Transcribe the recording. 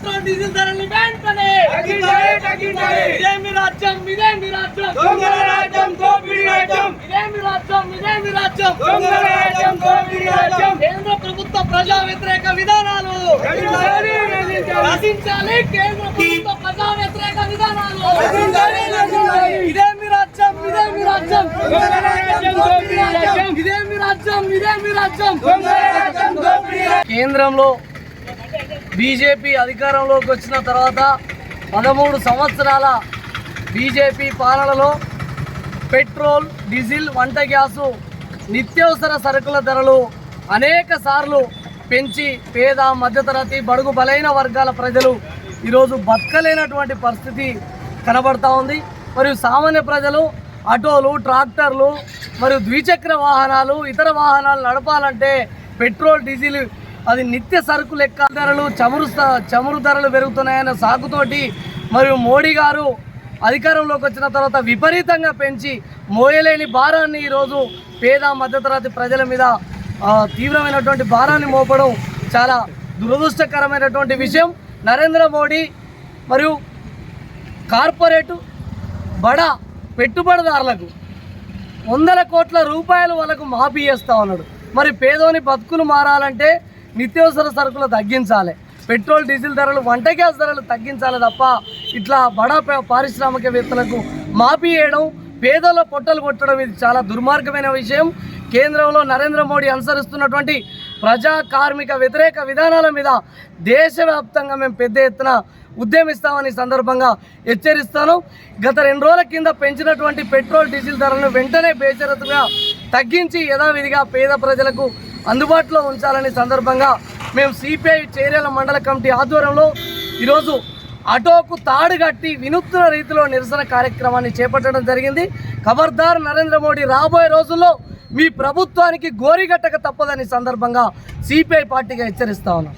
Petrol diesel ధరలు వెంటనే ఇదేమి రాజ్యం ఇదేమి రాజ్యం దొంగల రాజ్యం దోపిడీ రాజ్యం ఇదేమి రాజ్యం ఇదేమి రాజ్యం దొంగల రాజ్యం దోపిడీ రాజ్యం కేంద్ర ప్రభుత్వ ప్రజా వ్యతిరేక విధానాలు రచించాలి కేంద్ర ప్రభుత్వ ప్రజా వ్యతిరేక విధానాలు ఇదేమి రాజ్యం ఇదేమి రాజ్యం దొంగల రాజ్యం దోపిడీ రాజ్యం ఇదేమి రాజ్యం ఇదేమి రాజ్యం దొంగల రాజ్యం దోపిడీ రాజ్యం కేంద్రంలో బీజేపీ అధికారంలోకి వచ్చిన తర్వాత 13 సంవత్సరాల బీజేపీ పాలనలో పెట్రోల్ డీజిల్ వంట గ్యాసు నిత్యావసర సరుకుల ధరలు అనేక సార్లు పెంచి పేద మధ్యతరగతి బడుగు బలైన వర్గాల ప్రజలు ఈరోజు బతకలేనటువంటి పరిస్థితి కనబడతా ఉంది. మరియు సామాన్య ప్రజలు ఆటోలు ట్రాక్టర్లు మరియు ద్విచక్ర వాహనాలు ఇతర వాహనాలు నడపాలంటే పెట్రోల్ డీజిల్ అది నిత్య సరుకు లెక్క ధరలు చమురు ధరలు పెరుగుతున్నాయన్న సాకుతోటి మరియు మోడీ గారు అధికారంలోకి వచ్చిన తర్వాత విపరీతంగా పెంచి మోయలేని భారాన్ని ఈరోజు పేద మధ్యతరగతి ప్రజల మీద తీవ్రమైనటువంటి భారాన్ని మోపడం చాలా దురదృష్టకరమైనటువంటి విషయం. నరేంద్ర మోడీ మరియు కార్పొరేటు బడా పెట్టుబడిదారులకు 100 కోట్ల రూపాయలు వాళ్ళకు మాఫీ చేస్తూ ఉన్నాడు. మరి పేదోని బతుకులు మారాలంటే నిత్యావసర సరుకులు తగ్గించాలి, పెట్రోల్ డీజిల్ ధరలు వంట గ్యాస్ ధరలు తగ్గించాలి తప్ప ఇట్లా బడా పారిశ్రామికవేత్తలకు మాఫీ చేయడం పేదల పొట్టలు కొట్టడం ఇది చాలా దుర్మార్గమైన విషయం. కేంద్రంలో నరేంద్ర మోడీ అనుసరిస్తున్నటువంటి ప్రజా కార్మిక వ్యతిరేక విధానాల మీద దేశవ్యాప్తంగా మేము పెద్ద ఎత్తున ఉద్యమిస్తామని సందర్భంగా హెచ్చరిస్తాను. గత 2 రోజుల కింద పెంచినటువంటి పెట్రోల్ డీజిల్ ధరలను వెంటనే బేషరతుగా తగ్గించి యథావిధిగా పేద ప్రజలకు అందుబాటులో ఉంచాలని సందర్భంగా మేము సిపిఐ చేర్యాల మండల కమిటీ ఆధ్వర్యంలో ఈరోజు ఆటోకు తాడు కట్టి వినూత్న రీతిలో నిరసన కార్యక్రమాన్ని చేపట్టడం జరిగింది. ఖబర్దార్ నరేంద్ర మోడీ రాబోయే రోజుల్లో మీ ప్రభుత్వానికి గోరిగట్టక తప్పదని సందర్భంగా సిపిఐ పార్టీగా హెచ్చరిస్తా ఉన్నాం.